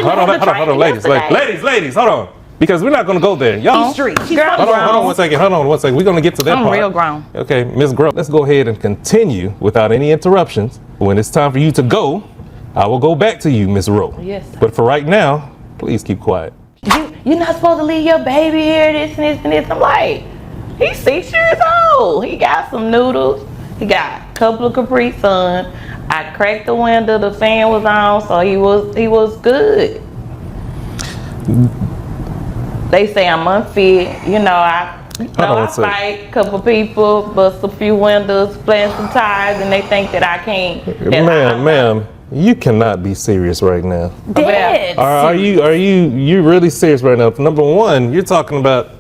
hold on, ladies, hold on. Because we're not going to go there. Y'all, Street. hold on one second. We're going to get to that part. I'm real grown. Okay, Ms. Grown, let's go ahead and continue without any interruptions. When it's time for you to go, I will go back to you, Ms. Rowe. Yes. But for right now, please keep quiet. You're not supposed to leave your baby here, this and this and this. I'm like, he's 6 years old. He got some noodles. He got a couple of Capri Sun. I cracked the window, the fan was on, so he was good. They say I'm unfit. I fight a couple people, bust a few windows, plant some tires, and they think that I can't. Ma'am, you cannot be serious right now. Dead. Are you really serious right now? Number one, you're talking about.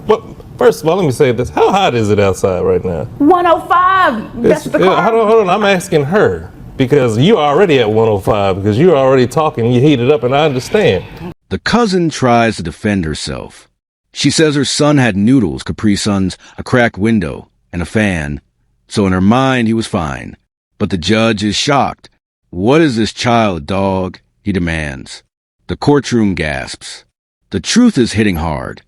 Well, first of all, let me say this: how hot is it outside right now? 105. That's the car. Hold on. I'm asking her because you're already at 105 because you're already talking. You heated up, and I understand. The cousin tries to defend herself. She says her son had noodles, Capri Suns, a cracked window, and a fan. So in her mind, he was fine. But the judge is shocked. What is this child, dog? He demands. The courtroom gasps. The truth is hitting hard.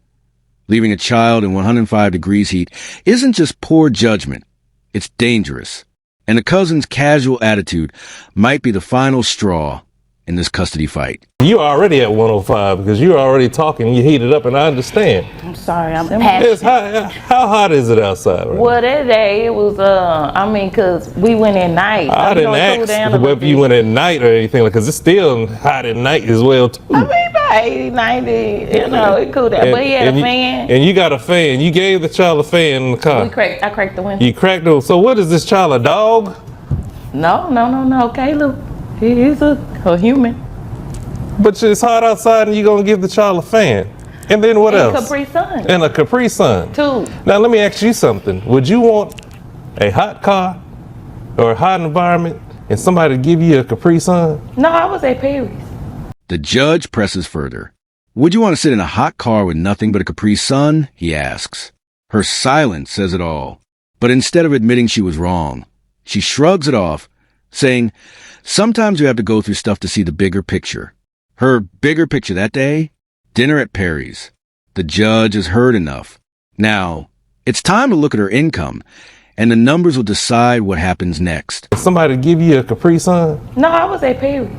Leaving a child in 105 degrees heat isn't just poor judgment. It's dangerous. And the cousin's casual attitude might be the final straw in this custody fight. You're already at 105 because you're already talking. You heated up, and I understand. I'm sorry, I'm passionate. How hot is it outside right Well, that day it was, because we went at night. I didn't ask whether you went at night or anything, because it's still hot at night as well, too. I mean, about 80, 90, it cooled down. But he had a fan. And you got a fan. You gave the child a fan in the car. I cracked the window. You cracked it. So what is this child, a dog? No. Caleb, he's a human. But it's hot outside and you're going to give the child a fan. And then what else? Capri Sun. And a Capri Sun. Two. Now let me ask you something. Would you want a hot car or a hot environment and somebody to give you a Capri Sun? No, I was at Perry's. The judge presses further. Would you want to sit in a hot car with nothing but a Capri Sun? He asks. Her silence says it all. But instead of admitting she was wrong, she shrugs it off, saying, sometimes you have to go through stuff to see the bigger picture. Her bigger picture that day? Dinner at Perry's. The judge has heard enough. Now, it's time to look at her income, and the numbers will decide what happens next. Somebody give you a Capri Sun? No, I was at Perry's.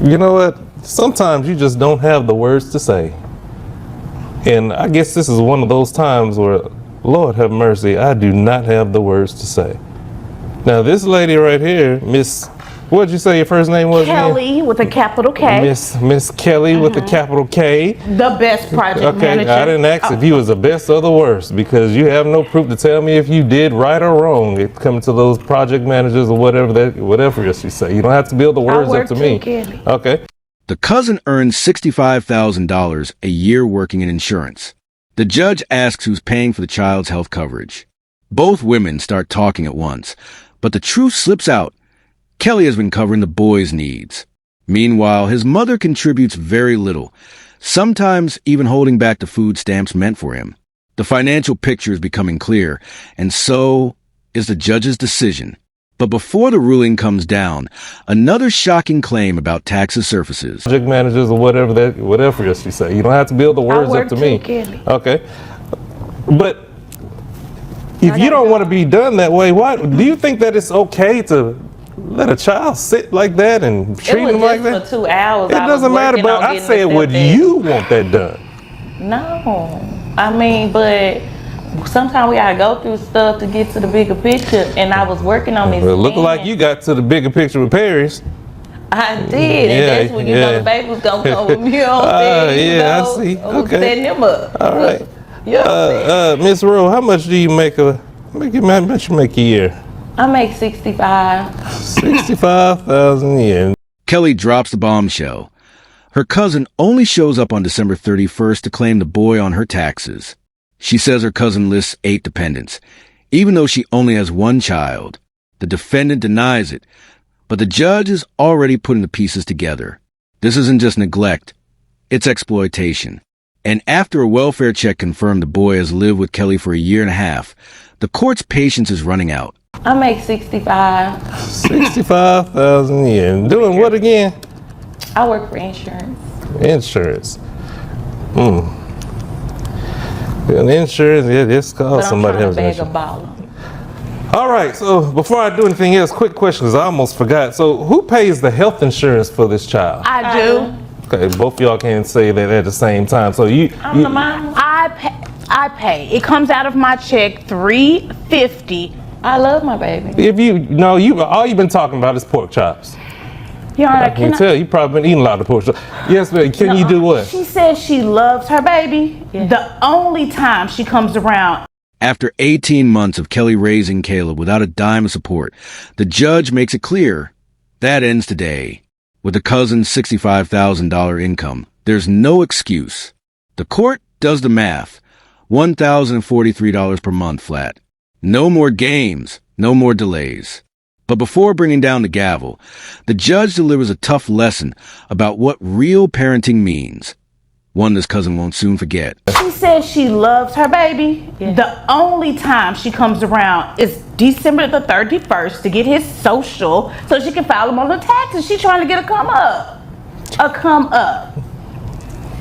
You know what? Sometimes you just don't have the words to say. And I guess this is one of those times where, Lord have mercy, I do not have the words to say. Now, this lady right here, Miss, what did you say your first name was? Kelly again? With a capital K. Miss Kelly with a capital K. The best project manager. I didn't ask if you was the best or the worst because you have no proof to tell me if you did right or wrong. It comes to those project managers or whatever else you say. You don't have to build the words up to me. Kelly. Okay. The cousin earns $65,000 a year working in insurance. The judge asks who's paying for the child's health coverage. Both women start talking at once, but the truth slips out. Kelly has been covering the boy's needs. Meanwhile, his mother contributes very little, sometimes even holding back the food stamps meant for him. The financial picture is becoming clear, and so is the judge's decision. But before the ruling comes down, another shocking claim about taxes surfaces. Project managers or whatever else you say. You don't have to build the words up to me. Kelly. Okay. But if you don't want to be done that way, why do you think that it's okay to let a child sit like that and treat him like that? For 2 hours. It doesn't matter, but I said, would you want that done? No. I mean, but sometimes we gotta go through stuff to get to the bigger picture, and I was working on this. It looked like you got to the bigger picture with Paris. I did, and that's when you know the baby was gonna come with me on there. I see. Okay. Setting them up. All right. Miss Rowe, how much do you make how much you make a year? I make 65. 65,000 a year. Kelly drops the bombshell. Her cousin only shows up on December 31st to claim the boy on her taxes. She says her cousin lists 8 dependents, even though she only has 1 child. The defendant denies it, but the judge is already putting the pieces together. This isn't just neglect, it's exploitation. And after a welfare check confirmed the boy has lived with Kelly for a year and a half, the court's patience is running out. I make 65. 65,000 a year. And doing what again? I work for insurance. Insurance. And insurance, yeah, this But costs I'm somebody trying else. to bag a baller. All right, so before I do anything else, quick question, because I almost forgot. So who pays the health insurance for this child? I do. Okay, both y'all can't say that at the same time. So I'm the mama. I pay. It comes out of my check, $350. I love my baby. if all you've been talking about is pork chops. Your Honor, I can tell you probably been eating a lot of pork chops. Yes, but can you do what? She says she loves her baby. Yeah. The only time she comes around. After 18 months of Kelly raising Caleb without a dime of support, the judge makes it clear that ends today. With the cousin's $65,000 income, there's no excuse. The court does the math. $1,043 per month flat. No more games, no more delays. But before bringing down the gavel, the judge delivers a tough lesson about what real parenting means. One this cousin won't soon forget. She says she loves her baby. Yeah. The only time she comes around is December the 31st to get his social so she can file him on the taxes. She's trying to get a come up. A come up.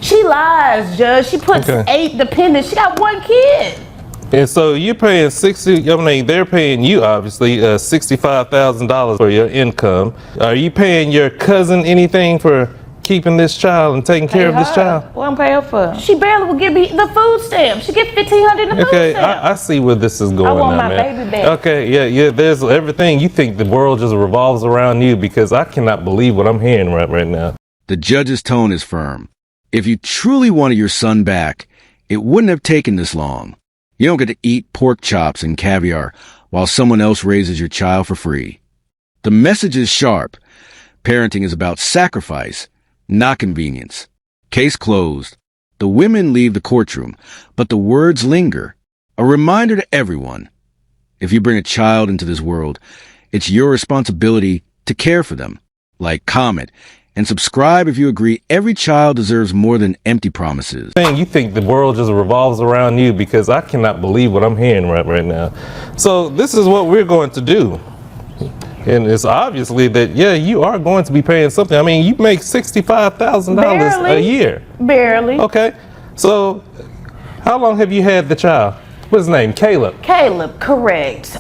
She lies, Judge. She puts 8 dependents. She got 1 kid. And so you're paying they're paying you obviously $65,000 for your income. Are you paying your cousin anything for keeping this child and taking care of this child? What I'm paying for? She barely will give me the food stamp. She get $1,500 in the food Okay, stamp. I see where this is going I want now, my man. baby back. Okay, yeah, there's everything. You think the world just revolves around you, because I cannot believe what I'm hearing right now. The judge's tone is firm. If you truly wanted your son back, it wouldn't have taken this long. You don't get to eat pork chops and caviar while someone else raises your child for free. The message is sharp. Parenting is about sacrifice, not convenience. Case closed. The women leave the courtroom, but the words linger. A reminder to everyone. If you bring a child into this world, it's your responsibility to care for them. Like, comment, and subscribe if you agree every child deserves more than empty promises. You think the world just revolves around you, because I cannot believe what I'm hearing right now. So this is what we're going to do. And it's obviously that, yeah, you are going to be paying something. I mean, you make $65,000 a year. Barely. Okay. So how long have you had the child? What's his name? Caleb. Caleb, correct.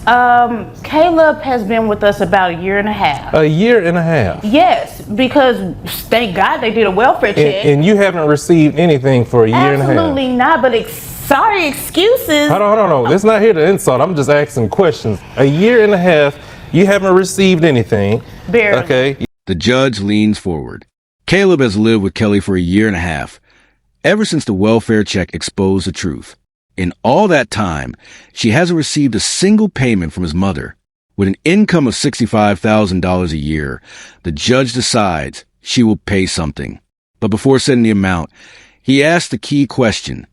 Caleb has been with us about 1.5 years. A year and a half. Yes, because thank God they did a welfare check. And you haven't received anything for a year and a half. Absolutely not, but sorry excuses. Hold on. It's not here to insult. I'm just asking questions. A year and a half, you haven't received anything. Barely. Okay. The judge leans forward. Caleb has lived with Kelly for 1.5 years, ever since the welfare check exposed the truth. In all that time, she hasn't received a single payment from his mother. With an income of $65,000 a year, the judge decides she will pay something. But before setting the amount, he asks the key question.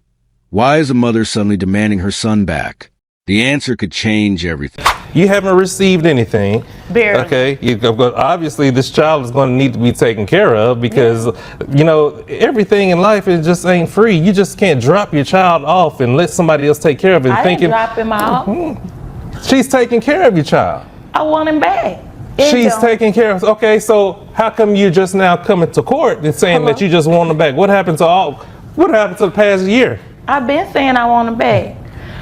Why is the mother suddenly demanding her son back? The answer could change everything. You haven't received anything. Barely. Okay. Obviously, this child is going to need to be taken care of, because, everything in life is just ain't free. You just can't drop your child off and let somebody else take care of it. I didn't drop him off. She's taking care of your child. I want him back. She's taking care of. Okay, so how come you just now coming to court and saying that you just want him back? What happened to the past year? I've been saying I want him back.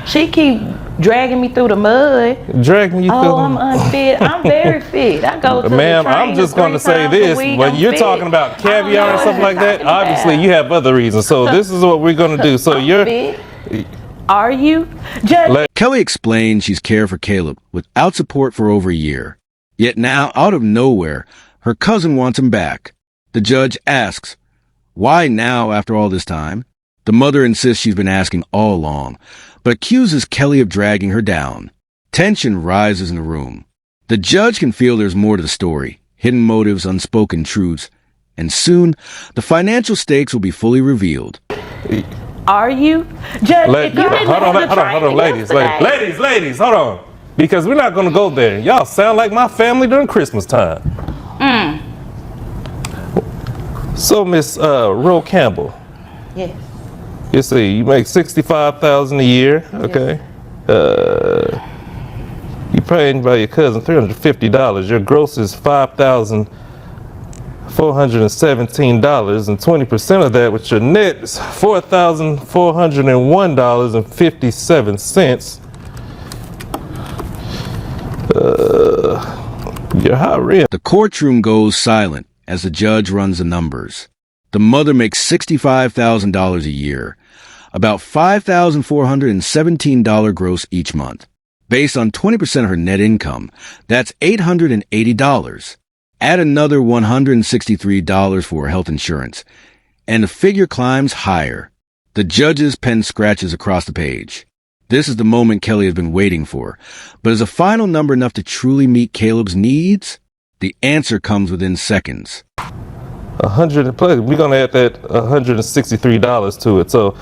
She keep dragging me through the mud. Dragging you through. Oh, I'm unfit. I'm very fit. I go to Ma'am, the I'm just going to say this. When you're talking about caviar and stuff like that, obviously you have other reasons. So this is what we're going to do. So Are you? Judge. Kelly explained she's cared for Caleb without support for over 1 year. Yet now, out of nowhere, her cousin wants him back. The judge asks, why now after all this time? The mother insists she's been asking all along, but accuses Kelly of dragging her down. Tension rises in the room. The judge can feel there's more to the story, hidden motives, unspoken truths, and soon the financial stakes will be fully revealed. Are you? Judge, hold on, ladies, hold on. Because we're not going to go there. Y'all sound like my family during Christmas time. So, Miss Ro Campbell. Yes. You see, you make $65,000 a year, okay? You paying by your cousin $350. Your gross is $5,417, and 20% of that, with your net, is $4,401.57. Your high rent. The courtroom goes silent as the judge runs the numbers. The mother makes $65,000 a year, about $5,417 gross each month. Based on 20% of her net income, that's $880. Add another $163 for health insurance, and the figure climbs higher. The judge's pen scratches across the page. This is the moment Kelly has been waiting for. But is a final number enough to truly meet Caleb's needs? The answer comes within seconds. 100 plus, we're gonna add that $163 to it. So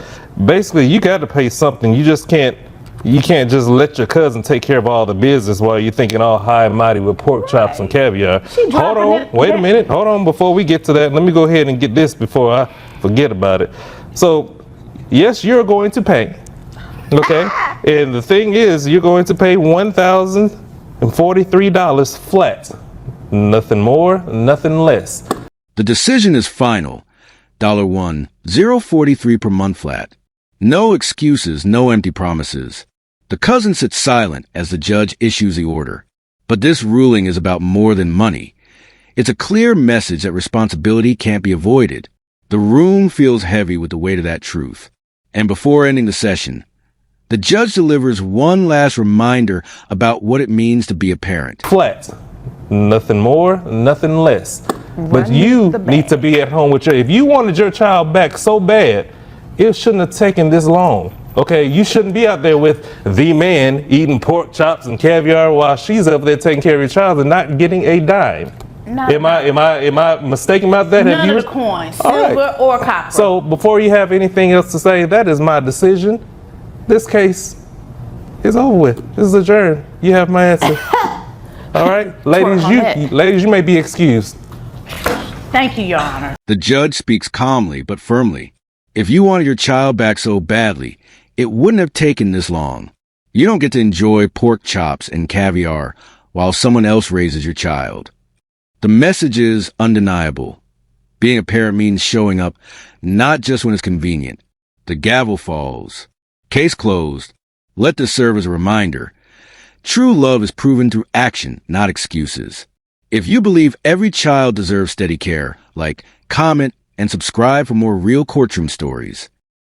basically, you got to pay something. You can't just let your cousin take care of all the business while you're thinking all high and mighty with pork chops and caviar. Hold on, wait a minute, hold on. Before we get to that, let me go ahead and get this before I forget about it. So yes, you're going to pay. Okay, and the thing is, you're going to pay $1,043 flat. Nothing more, nothing less. The decision is final. $1, $0.43 per month flat. No excuses, no empty promises. The cousin sits silent as the judge issues the order. But this ruling is about more than money. It's a clear message that responsibility can't be avoided. The room feels heavy with the weight of that truth. And before ending the session, the judge delivers one last reminder about what it means to be a parent. Flat. Nothing more, nothing less. But you need to be at home with if you wanted your child back so bad, it shouldn't have taken this long. Okay, you shouldn't be out there with the man eating pork chops and caviar while she's up there taking care of your child and not getting a dime. Am I mistaken about that? None of the coins, All silver right. or copper. So before you have anything else to say, that is my decision. This case is over with. This is adjourned. You have my answer. All right, ladies, you may be excused. Thank you, Your Honor. The judge speaks calmly but firmly. If you wanted your child back so badly, it wouldn't have taken this long. You don't get to enjoy pork chops and caviar while someone else raises your child. The message is undeniable. Being a parent means showing up not just when it's convenient. The gavel falls. Case closed. Let this serve as a reminder. True love is proven through action, not excuses. If you believe every child deserves steady care, comment and subscribe for more real courtroom stories.